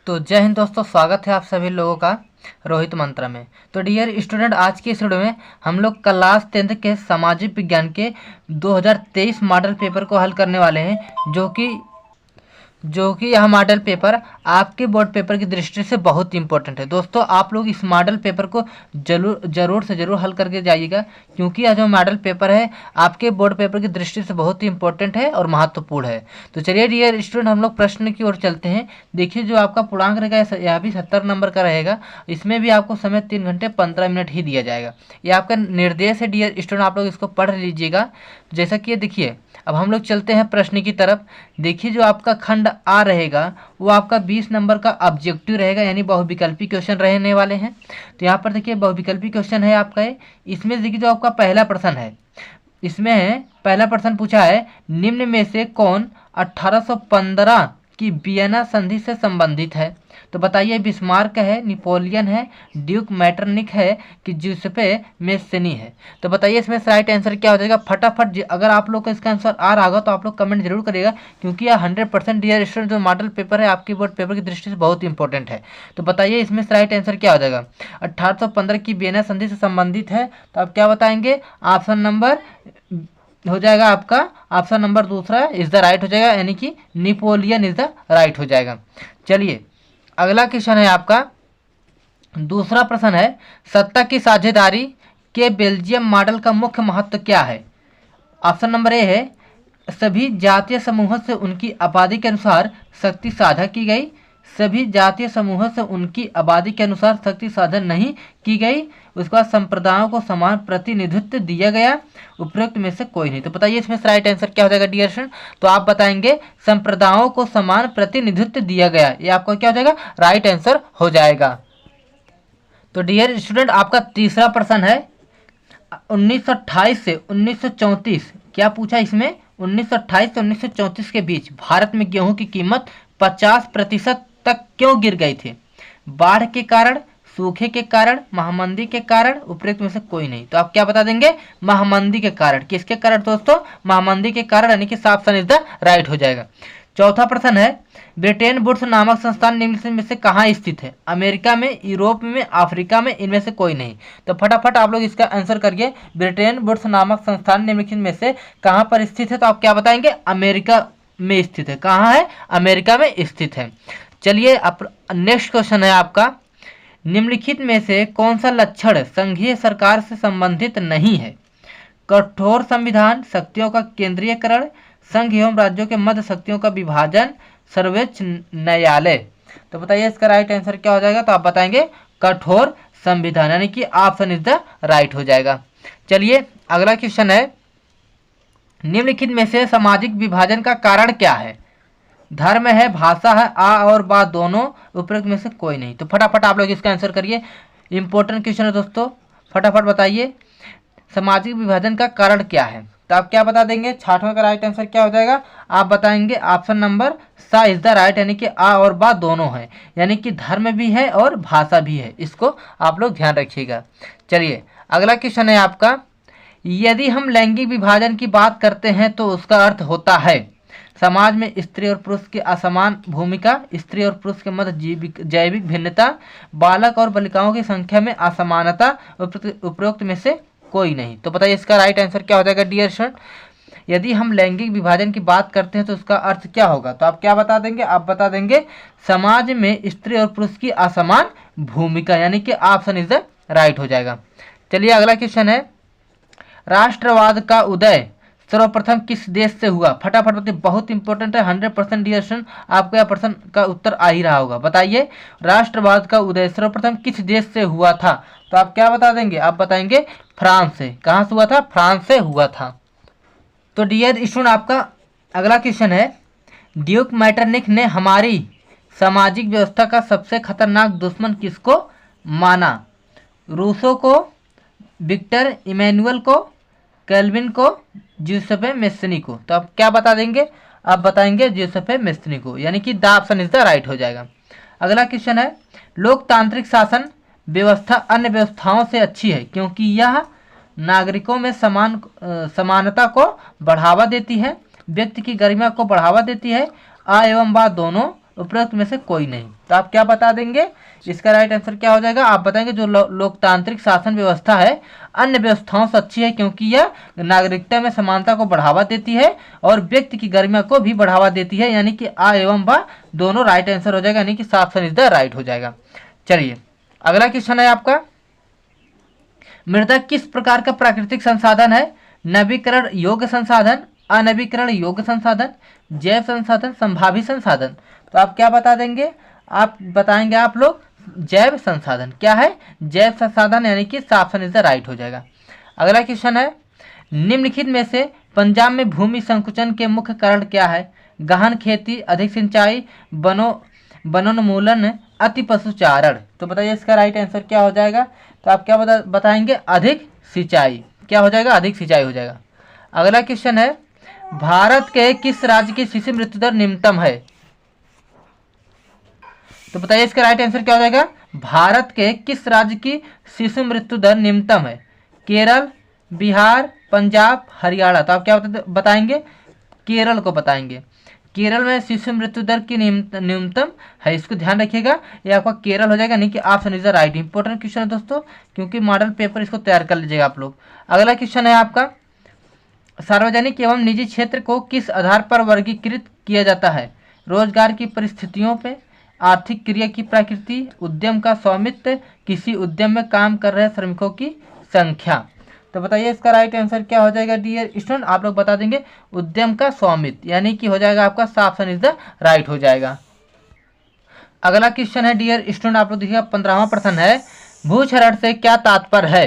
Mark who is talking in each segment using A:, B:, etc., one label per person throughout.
A: तो जय हिंद दोस्तों, स्वागत है आप सभी लोगों का रोहित मंत्रा में। तो डियर स्टूडेंट, आज की इस वीडियो में हम लोग क्लास 10th के सामाजिक विज्ञान के 2023 मॉडल पेपर को हल करने वाले हैं, जो कि यह मॉडल पेपर आपके बोर्ड पेपर की दृष्टि से बहुत इंपॉर्टेंट है। दोस्तों, आप लोग इस मॉडल पेपर को ज़रूर से ज़रूर हल करके जाइएगा, क्योंकि यह जो मॉडल पेपर है आपके बोर्ड पेपर की दृष्टि से बहुत ही इंपॉर्टेंट है और महत्वपूर्ण है। तो चलिए डियर स्टूडेंट, हम लोग प्रश्न की ओर चलते हैं। देखिए, जो आपका पूर्णांक रहेगा यह भी 70 नंबर का रहेगा। इसमें भी आपको समय 3 घंटे 15 मिनट ही दिया जाएगा। ये आपका निर्देश है डियर स्टूडेंट, आप लोग इसको पढ़ लीजिएगा। जैसा कि ये देखिए, अब हम लोग चलते हैं प्रश्न की तरफ। देखिए, जो आपका खंड आ रहेगा वो आपका 20 नंबर का ऑब्जेक्टिव रहेगा, यानी बहुविकल्पी क्वेश्चन रहने वाले हैं। तो यहाँ पर देखिए बहुविकल्पी क्वेश्चन है आपका ये। इसमें देखिए जो आपका पहला प्रश्न है, इसमें पहला प्रश्न पूछा है, निम्न में से कौन 1815 की वियना संधि से संबंधित है? तो बताइए, बिस्मार्क है, नेपोलियन है, ड्यूक मैटरनिक है कि ज्यूसेppe मेस्सेनी है? तो बताइए इसमें राइट आंसर क्या हो जाएगा? फटाफट, अगर आप लोग का इसका आंसर आ रहा होगा तो आप लोग कमेंट जरूर करिएगा, क्योंकि यह 100% डियर स्टूडेंट जो मॉडल पेपर है आपके बोर्ड पेपर की दृष्टि से बहुत इंपॉर्टेंट है। तो बताइए इसमें राइट आंसर क्या हो जाएगा? 1815 की वियना संधि से संबंधित है, तो आप क्या बताएंगे? ऑप्शन नंबर हो जाएगा आपका, ऑप्शन नंबर दूसरा इज द राइट हो जाएगा, यानी कि नेपोलियन इज द राइट हो जाएगा। चलिए अगला क्वेश्चन है आपका, दूसरा प्रश्न है, सत्ता की साझेदारी के बेल्जियम मॉडल का मुख्य महत्व क्या है? ऑप्शन नंबर ए है, सभी जातीय समूहों से उनकी आबादी के अनुसार शक्ति साझा की गई। सभी जातीय समूहों से उनकी आबादी के अनुसार शक्ति साझा नहीं की गई। उसके बाद संप्रदायों को समान प्रतिनिधित्व दिया गया। उपरोक्त में से कोई नहीं। तो बताइए इसमें राइट आंसर क्या हो जाएगा डियर स्टूडेंट? तो आप बताएंगे संप्रदायों को समान प्रतिनिधित्व दिया गया। ये आपका क्या हो जाएगा? राइट आंसर हो जाएगा। तो डियर स्टूडेंट, आपका तीसरा प्रश्न है, 1928 से 1934, क्या पूछा इसमें? 1928 से 1934 के बीच भारत में गेहूं की कीमत 50% तक क्यों गिर गई थी? बाढ़ के कारण, सूखे के कारण, महामंदी के कारण, उपरोक्त में से कोई नहीं। तो आप क्या बता देंगे? महामंदी के कारण। किसके कारण दोस्तों? महामंदी के कारण, यानी कि ऑप्शन इज द राइट हो जाएगा। चौथा प्रश्न है, ब्रिटेन वुड्स नामक संस्थान निम्न में से कहाँ स्थित है? अमेरिका में, यूरोप में, अफ्रीका में, इनमें से कोई नहीं। तो फटाफट आप लोग इसका आंसर करिए। ब्रिटेन वुड्स नामक संस्थान निम्नलिखित में से कहाँ पर स्थित है? तो आप क्या बताएंगे? अमेरिका में स्थित है। कहाँ है? अमेरिका में स्थित है। चलिए नेक्स्ट क्वेश्चन है आपका, निम्नलिखित में से कौन सा लक्षण संघीय सरकार से संबंधित नहीं है? कठोर संविधान, शक्तियों का केंद्रीयकरण, संघ एवं राज्यों के मध्य शक्तियों का विभाजन, सर्वोच्च न्यायालय। तो बताइए इसका राइट आंसर क्या हो जाएगा? तो आप बताएंगे कठोर संविधान, यानी कि ऑप्शन इज द राइट हो जाएगा। चलिए अगला क्वेश्चन है, निम्नलिखित में से सामाजिक विभाजन का कारण क्या है? धर्म है, भाषा है, आ और बा दोनों, उपरोक्त में से कोई नहीं। तो फटाफट आप लोग इसका आंसर करिए। इंपॉर्टेंट क्वेश्चन है दोस्तों, फटाफट बताइए सामाजिक विभाजन का कारण क्या है? तो आप क्या बता देंगे? 6वां का राइट आंसर क्या हो जाएगा? आप बताएंगे ऑप्शन नंबर सा इज द राइट, यानी कि आ और बा दोनों है, यानी कि धर्म भी है और भाषा भी है। इसको आप लोग ध्यान रखिएगा। चलिए अगला क्वेश्चन है आपका, यदि हम लैंगिक विभाजन की बात करते हैं तो उसका अर्थ होता है समाज में स्त्री और पुरुष की असमान भूमिका, स्त्री और पुरुष के मध्य जैविक भिन्नता, बालक और बालिकाओं की संख्या में असमानता, उपरोक्त में से कोई नहीं। तो बताइए इसका राइट आंसर क्या हो जाएगा डियर स्टूडेंट? यदि हम लैंगिक विभाजन की बात करते हैं तो उसका अर्थ क्या होगा? तो आप क्या बता देंगे? आप बता देंगे समाज में स्त्री और पुरुष की असमान भूमिका, यानी कि ऑप्शन इज द राइट हो जाएगा। चलिए अगला क्वेश्चन है, राष्ट्रवाद का उदय सर्वप्रथम किस देश से हुआ? फटाफट बताइए, बहुत इंपॉर्टेंट है, 100% डियर स्टूडेंट आपको यह प्रश्न का उत्तर आ ही रहा होगा। बताइए राष्ट्रवाद का उदय सर्वप्रथम किस देश से हुआ था? तो आप क्या बता देंगे? आप बताएंगे फ्रांस से। कहाँ से हुआ था? फ्रांस से हुआ था। तो डियर स्टूडेंट, आपका अगला क्वेश्चन है, ड्यूक मैटरनिक ने हमारी सामाजिक व्यवस्था का सबसे खतरनाक दुश्मन किसको माना? रूसो को, विक्टर इमैनुअल को, कैल्विन को, ज्यूसेppe मेस्सेनी को। तो आप क्या बता देंगे? आप बताएंगे ज्यूसेppe मेस्सेनी को, यानी कि the option is the right हो जाएगा। अगला क्वेश्चन है, लोकतांत्रिक शासन व्यवस्था अन्य व्यवस्थाओं से अच्छी है क्योंकि यह नागरिकों में समानता को बढ़ावा देती है, व्यक्ति की गरिमा को बढ़ावा देती है, आ एवं बा दोनों, उपरोक्त में से कोई नहीं। तो आप क्या बता देंगे, इसका राइट आंसर क्या हो जाएगा, आप बताएंगे जो लोकतांत्रिक शासन व्यवस्था है अन्य व्यवस्थाओं से अच्छी है, क्योंकि यह नागरिकता में समानता को बढ़ावा देती है और व्यक्ति की गरिमा को भी बढ़ावा देती है, यानी कि आ एवं बा दोनों राइट आंसर हो जाएगा, यानी कि ऑप्शन इज द राइट हो जाएगा। चलिए अगला क्वेश्चन है आपका, मृदा किस प्रकार का प्राकृतिक संसाधन है, नवीकरण योग्य संसाधन, अनवीकरण योग्य संसाधन, जैव संसाधन, संभावित संसाधन। तो आप क्या बता देंगे, आप बताएंगे आप लोग जैव संसाधन। क्या है, जैव संसाधन, यानी कि ऑप्शन इज द राइट हो जाएगा। अगला क्वेश्चन है, निम्नलिखित में से पंजाब में भूमि संकुचन के मुख्य कारण क्या है, गहन खेती, अधिक सिंचाई, वनोन्मूलन, अति पशुचारण। तो बताइए इसका राइट आंसर क्या हो जाएगा, तो आप क्या बताएंगे, अधिक सिंचाई। क्या हो जाएगा, अधिक सिंचाई हो जाएगा। अगला क्वेश्चन है, भारत के किस राज्य की शिशु मृत्यु दर निम्नतम है। तो बताइए इसका राइट आंसर क्या हो जाएगा, भारत के किस राज्य की शिशु मृत्यु दर निम्नतम है, केरल, बिहार, पंजाब, हरियाणा। तो आप क्या बताएंगे, केरल को बताएंगे। केरल में शिशु मृत्यु दर की न्यूनतम है, इसको ध्यान रखिएगा, ये आपका केरल हो जाएगा, नहीं कि option is the right. Important question है दोस्तों, क्योंकि मॉडल पेपर इसको तैयार कर लीजिएगा आप लोग। अगला क्वेश्चन है आपका, सार्वजनिक एवं निजी क्षेत्र को किस आधार पर वर्गीकृत किया जाता है, रोजगार की परिस्थितियों पे, आर्थिक क्रिया की प्रकृति, उद्यम का स्वामित्व, किसी उद्यम में काम कर रहे श्रमिकों की संख्या। तो बताइए इसका राइट आंसर क्या हो जाएगा डियर स्टूडेंट, आप लोग बता देंगे उद्यम का स्वामित्व, यानी कि हो जाएगा आपका ऑप्शन इज द राइट हो जाएगा। अगला क्वेश्चन है डियर स्टूडेंट, आप लोग देखिएगा 15वां प्रश्न है, भूक्षरण से क्या तात्पर्य है।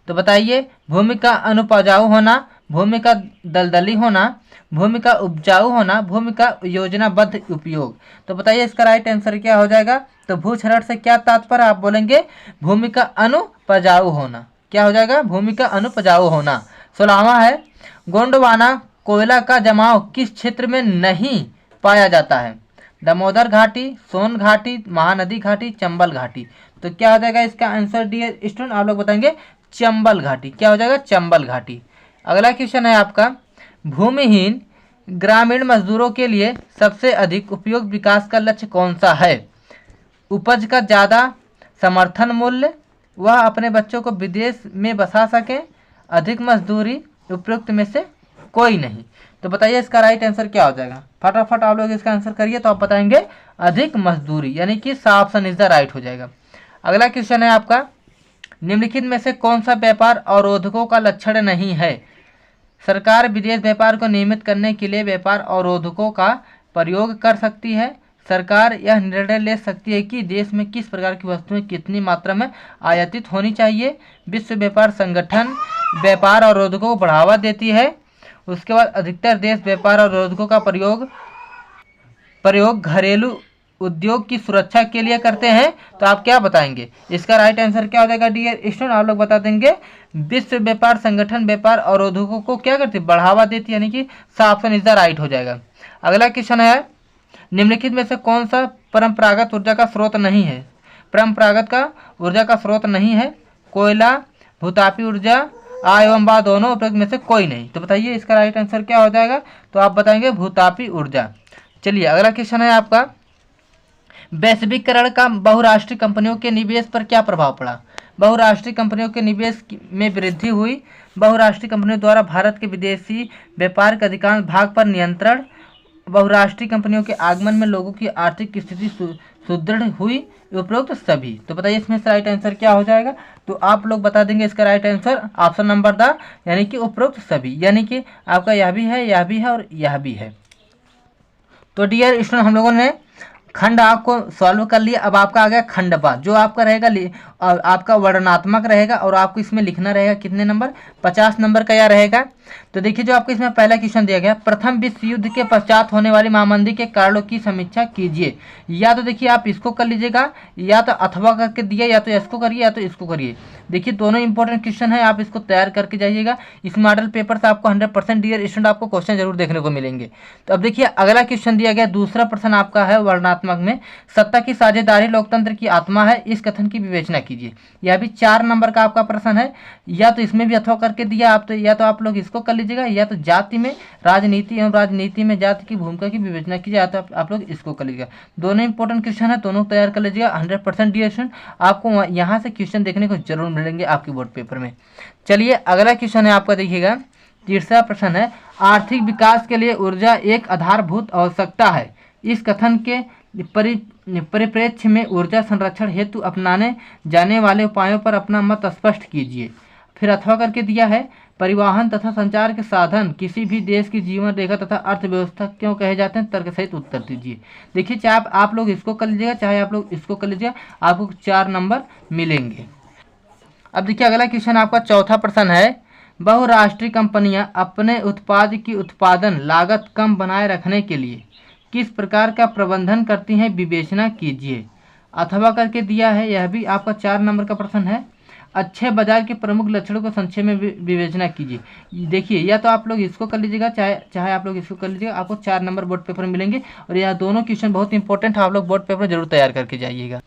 A: तो बताइए, भूमि का अनुपजाऊ होना, भूमि का दलदली होना, भूमि का उपजाऊ होना, भूमि का योजनाबद्ध उपयोग। तो बताइए इसका राइट आंसर क्या हो जाएगा, तो भूक्षरण से क्या तात्पर्य, आप बोलेंगे भूमि का अनुपजाऊ होना। क्या हो जाएगा, भूमि का अनुपजाऊ होना। 16वां है, गोंडवाना कोयला का जमाव किस क्षेत्र में नहीं पाया जाता है, दामोदर घाटी, सोन घाटी, महानदी घाटी, चंबल घाटी। तो क्या हो जाएगा इसका आंसर डियर स्टूडेंट, आप लोग बताएंगे चंबल घाटी। क्या हो जाएगा, चंबल घाटी। अगला क्वेश्चन है आपका, भूमिहीन ग्रामीण मजदूरों के लिए सबसे अधिक उपयोग विकास का लक्ष्य कौन सा है, उपज का ज़्यादा समर्थन मूल्य, वह अपने बच्चों को विदेश में बसा सके, अधिक मजदूरी, उपयुक्त में से कोई नहीं। तो बताइए इसका राइट आंसर क्या हो जाएगा, फटाफट आप लोग इसका आंसर करिए। तो आप बताएंगे अधिक मजदूरी, यानी कि ऑप्शन इज द राइट हो जाएगा। अगला क्वेश्चन है आपका, निम्नलिखित में से कौन सा व्यापार अवरोधकों का लक्षण नहीं है, सरकार विदेश व्यापार को नियमित करने के लिए व्यापार अवरोधकों का प्रयोग कर सकती है, सरकार यह निर्णय ले सकती है कि देश में किस प्रकार की वस्तुएं कितनी मात्रा में आयातित होनी चाहिए, विश्व व्यापार संगठन व्यापार अवरोधकों को बढ़ावा देती है। उसके बाद अधिकतर देश व्यापार अवरोधकों का प्रयोग घरेलू उद्योग की सुरक्षा के लिए करते हैं। तो आप क्या बताएंगे, इसका राइट आंसर क्या हो जाएगा डियर स्टूडेंट, आप लोग बता देंगे विश्व व्यापार संगठन व्यापार अवरोधकों को क्या करती है, बढ़ावा देती है, यानी कि ऑप्शन इज द राइट हो जाएगा। अगला क्वेश्चन है, निम्नलिखित में से कौन सा परंपरागत ऊर्जा का स्रोत नहीं है, परंपरागत का ऊर्जा का स्रोत नहीं है, कोयला, भूतापी ऊर्जा, आ एवं बा दोनों उपयोग में से कोई नहीं। तो बताइए इसका राइट आंसर क्या हो जाएगा, तो आप बताएंगे भूतापी ऊर्जा। चलिए अगला क्वेश्चन है आपका, वैश्वीकरण का बहुराष्ट्रीय कंपनियों के निवेश पर क्या प्रभाव पड़ा, बहुराष्ट्रीय कंपनियों के निवेश में वृद्धि हुई, बहुराष्ट्रीय कंपनियों द्वारा भारत के विदेशी व्यापार के अधिकांश भाग पर नियंत्रण, बहुराष्ट्रीय कंपनियों के आगमन में लोगों की आर्थिक स्थिति सुदृढ़ हुई, उपरोक्त सभी। तो बताइए इसमें से राइट आंसर क्या हो जाएगा, तो आप लोग बता देंगे इसका right answer option number the, यानी कि उपरोक्त सभी, यानी कि आपका यह भी है, यह भी है और यह भी है। तो डियर स्टूडेंट, हम लोगों ने खंड आपको सॉल्व कर लिया। अब आपका आ गया खंड बा, जो आपका रहेगा आपका वर्णनात्मक रहेगा और आपको इसमें लिखना रहेगा कितने नंबर, 50 नंबर का यह रहेगा। तो देखिए जो आपको इसमें पहला क्वेश्चन दिया गया, प्रथम विश्व युद्ध के पश्चात होने वाली महामंदी के कारणों की समीक्षा कीजिए। या तो देखिए आप इसको कर लीजिएगा, या तो अथवा करके दिया, या तो इसको करिए या तो इसको करिए। देखिए दोनों इंपॉर्टेंट क्वेश्चन है, आप इसको तैयार करके जाइएगा। इस मॉडल पेपर से आपको 100% डियर स्टूडेंट आपको क्वेश्चन जरूर देखने को मिलेंगे। तो अब देखिए अगला क्वेश्चन दिया गया, दूसरा प्रश्न आपका है वर्णनात्मक में, सत्ता की साझेदारी लोकतंत्र की आत्मा है, इस कथन की विवेचना कीजिए। कीजिए। यह भी 4 नंबर का आपका प्रश्न है। या तो इसमें भी अथवा करके दिया आप, तो या तो आप लोग इसको कर लीजिएगा, या तो जाति में राजनीति एवं राजनीति में जाति की भूमिका की विवेचना कीजिए, या तो आप लोग इसको कर लीजिएगा। दोनों इंपॉर्टेंट क्वेश्चन है, दोनों तैयार कर लीजिएगा। 100% डियर स्टूडेंट आपको यहाँ से क्वेश्चन देखने को जरूर मिलेंगे आपके बोर्ड पेपर में। चलिए अगला क्वेश्चन है आपका, देखिएगा तीसरा प्रश्न है, आर्थिक विकास के लिए ऊर्जा एक आधारभूत आवश्यकता है। इस कथन के परिप्रेक्ष्य में ऊर्जा संरक्षण हेतु अपनाने जाने वाले उपायों पर अपना मत स्पष्ट कीजिए। फिर अथवा करके दिया है, परिवहन तथा संचार के साधन किसी भी देश की जीवन रेखा तथा अर्थव्यवस्था क्यों कहे जाते हैं, तर्क सहित उत्तर दीजिए। देखिए चाहे आप लोग इसको कर लीजिएगा, चाहे आप लोग इसको कर लीजिएगा, आपको 4 नंबर मिलेंगे। अब देखिए अगला क्वेश्चन आपका चौथा प्रश्न है, बहुराष्ट्रीय कंपनियां अपने उत्पाद की उत्पादन लागत कम बनाए रखने के लिए किस प्रकार का प्रबंधन करती हैं, विवेचना कीजिए। अथवा करके दिया है, यह भी आपका 4 नंबर का प्रश्न है। अच्छे बाजार के प्रमुख लक्षणों को संक्षेप में विवेचना कीजिए। देखिए या तो आप लोग इसको कर लीजिएगा, चाहे आप लोग इसको कर लीजिएगा, आपको 4 नंबर बोर्ड पेपर में मिलेंगे। और यह दोनों क्वेश्चन बहुत इंपॉर्टेंट है, आप लोग बोर्ड पेपर जरूर तैयार करके जाइएगा।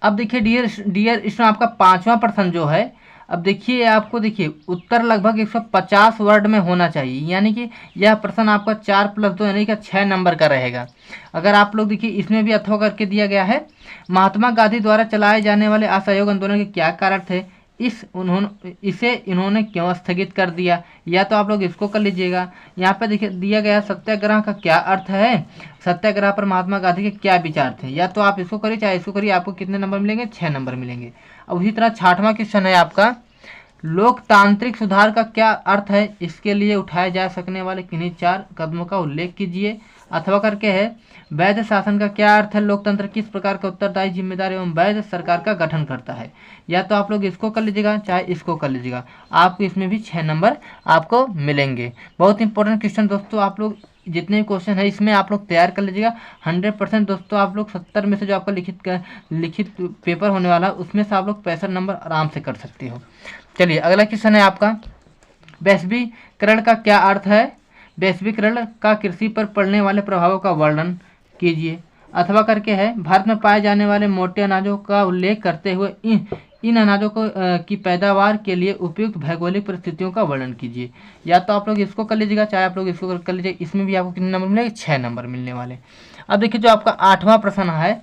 A: अब देखिए डियर स्टूडेंट आपका 5वां प्रश्न जो है, अब देखिए आपको देखिए उत्तर लगभग 150 वर्ड में होना चाहिए, यानी कि यह प्रश्न आपका 4 + 2 यानी कि 6 नंबर का रहेगा। अगर आप लोग देखिए इसमें भी अथवा करके दिया गया है, महात्मा गांधी द्वारा चलाए जाने वाले असहयोग आंदोलन के क्या कारण थे, इसे इन्होंने क्यों स्थगित कर दिया, या तो आप लोग इसको कर लीजिएगा। यहाँ पे देखिए दिया गया सत्याग्रह का क्या अर्थ है, सत्याग्रह पर महात्मा गांधी के क्या विचार थे, या तो आप इसको करिए चाहे इसको करिए, आपको कितने नंबर मिलेंगे, 6 नंबर मिलेंगे। अब उसी तरह 6वां क्वेश्चन है आपका, लोकतांत्रिक सुधार का क्या अर्थ है, इसके लिए उठाए जा सकने वाले किन्हीं 4 कदमों का उल्लेख कीजिए। अथवा करके है, वैध शासन का क्या अर्थ है, लोकतंत्र किस प्रकार का उत्तरदायी, जिम्मेदार एवं वैध सरकार का गठन करता है। या तो आप लोग इसको कर लीजिएगा, चाहे इसको कर लीजिएगा, आपको इसमें भी 6 नंबर आपको मिलेंगे। बहुत इंपॉर्टेंट क्वेश्चन दोस्तों, आप लोग जितने क्वेश्चन है इसमें आप लोग तैयार कर लीजिएगा। 100% दोस्तों आप लोग 70 में से जो आपका लिखित पेपर होने वाला है उसमें से आप लोग 65 नंबर आराम से कर सकते हो। चलिए अगला क्वेश्चन है आपका, वैश्वीकरण का क्या अर्थ है, वैश्वीकरण का कृषि पर पड़ने वाले प्रभावों का वर्णन कीजिए। अथवा करके है, भारत में पाए जाने वाले मोटे अनाजों का उल्लेख करते हुए इन अनाजों की पैदावार के लिए उपयुक्त भौगोलिक परिस्थितियों का वर्णन कीजिए। या तो आप लोग इसको कर लीजिएगा, चाहे आप लोग इसको कर लीजिए, इसमें भी आपको कितने नंबर मिलेंगे, 6 नंबर मिलने वाले। अब देखिए जो आपका 8वां प्रश्न है,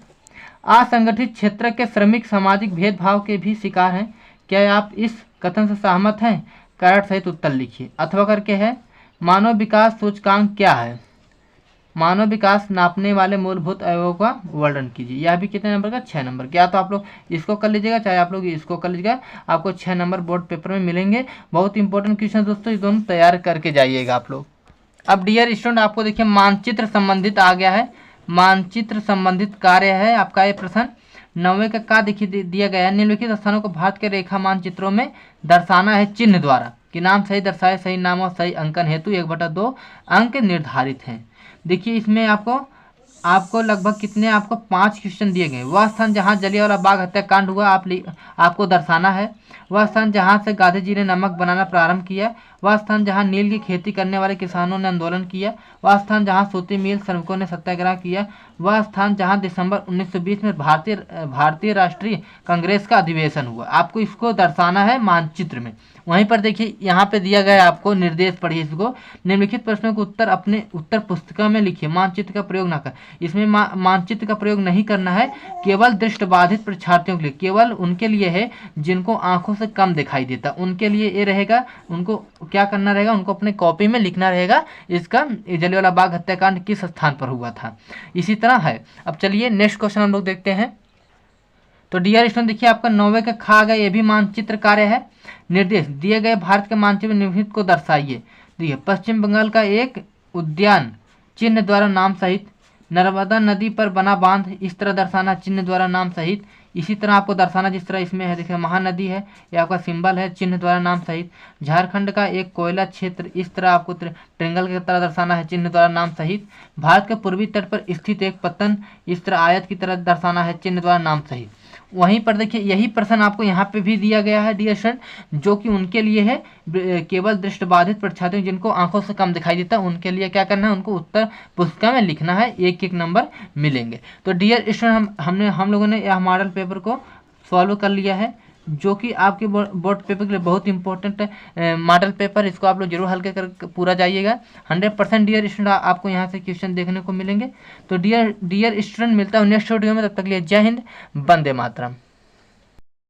A: असंगठित क्षेत्र के श्रमिक सामाजिक भेदभाव के भी शिकार हैं, क्या आप इस कथन से सहमत हैं, कारण सहित उत्तर लिखिए। अथवा करके है, मानव विकास सूचकांक क्या है, मानव विकास नापने वाले मूलभूत अवयवों का वर्णन कीजिए। यह भी कितने नंबर का, 6 नंबर। क्या तो आप लोग इसको कर लीजिएगा, चाहे आप लोग इसको कर लीजिएगा, आपको 6 नंबर बोर्ड पेपर में मिलेंगे। बहुत इंपॉर्टेंट क्वेश्चन दोस्तों, ये दोनों तैयार करके जाइएगा आप लोग। अब डियर स्टूडेंट आपको देखिए मानचित्र संबंधित आ गया है, मानचित्र संबंधित कार्य है आपका ये प्रश्न। 9वें का देखिए दिया गया है, निम्नलिखित स्थानों को भारत के रेखा मानचित्रों में दर्शाना है चिन्ह द्वारा, कि नाम सही दर्शाए, सही नाम और सही अंकन हेतु 1/2 अंक निर्धारित हैं। देखिए इसमें आपको लगभग कितने, आपको 5 क्वेश्चन दिए गए। वह स्थान जहां जलियांवाला बाग हत्याकांड हुआ आपको दर्शाना है। वह स्थान जहां से गांधी जी ने नमक बनाना प्रारंभ किया। वह स्थान जहां नील की खेती करने वाले किसानों ने आंदोलन किया। वह स्थान जहां सूती मिल श्रमिकों ने सत्याग्रह किया। वह स्थान जहां दिसंबर 1920 में भारतीय राष्ट्रीय कांग्रेस का अधिवेशन हुआ। आपको इसको दर्शाना है मानचित्र में। वहीं पर देखिए यहाँ पे दिया गया है आपको निर्देश, पढ़िए इसको। निम्नलिखित प्रश्नों को उत्तर अपने उत्तर पुस्तिका में लिखिए, मानचित्र का प्रयोग ना कर। इसमें मानचित्र का प्रयोग नहीं करना है, केवल दृष्टिबाधित परीक्षार्थियों के लिए, केवल उनके लिए है जिनको आंखों से कम दिखाई देता, उनके लिए ये रहेगा। उनको क्या करना रहेगा, उनको अपने कॉपी में लिखना रहेगा इसका जलियांवाला बाग हत्याकांड किस स्थान पर हुआ था। इसी तरह है। अब चलिए नेक्स्ट क्वेश्चन हम लोग देखते हैं। तो डियर स्टूडेंट देखिए आपका 9वें का खा गया, ये भी मानचित्र कार्य है। निर्देश, दिए गए भारत के मानचित्र में निम्नलिखित को दर्शाइए। देखिए पश्चिम बंगाल का एक उद्यान चिन्ह द्वारा नाम सहित, नर्मदा नदी पर बना बांध इस तरह दर्शाना चिन्ह द्वारा नाम सहित। इसी तरह आपको दर्शाना जिस तरह इसमें है, देखिए महानदी है, ये आपका सिंबल है, चिन्ह द्वारा नाम सहित। झारखंड का एक कोयला क्षेत्र इस तरह आपको ट्रेंगल की तरह दर्शाना है, चिन्ह द्वारा नाम सहित। भारत के पूर्वी तट पर स्थित एक पतन इस तरह आयत की तरह दर्शाना है, चिन्ह द्वारा नाम सहित। वहीं पर देखिए यही प्रश्न आपको यहाँ पे भी दिया गया है डियर स्टूडेंट, जो कि उनके लिए है केवल दृष्टिबाधित परीक्षार्थी जिनको आंखों से कम दिखाई देता, उनके लिए क्या करना है, उनको उत्तर पुस्तिका में लिखना है, 1-1 नंबर मिलेंगे। तो डियर स्टूडेंट हम लोगों ने यह मॉडल पेपर को सॉल्व कर लिया है, जो कि आपके बोर्ड पेपर के लिए बहुत इंपॉर्टेंट मॉडल पेपर, इसको आप लोग जरूर हल कर पूरा जाइएगा। 100% डियर स्टूडेंट आपको यहाँ से क्वेश्चन देखने को मिलेंगे। तो डियर स्टूडेंट, मिलता हूँ नेक्स्ट वीडियो में, तब तक के लिए जय हिंद, वंदे मातरम।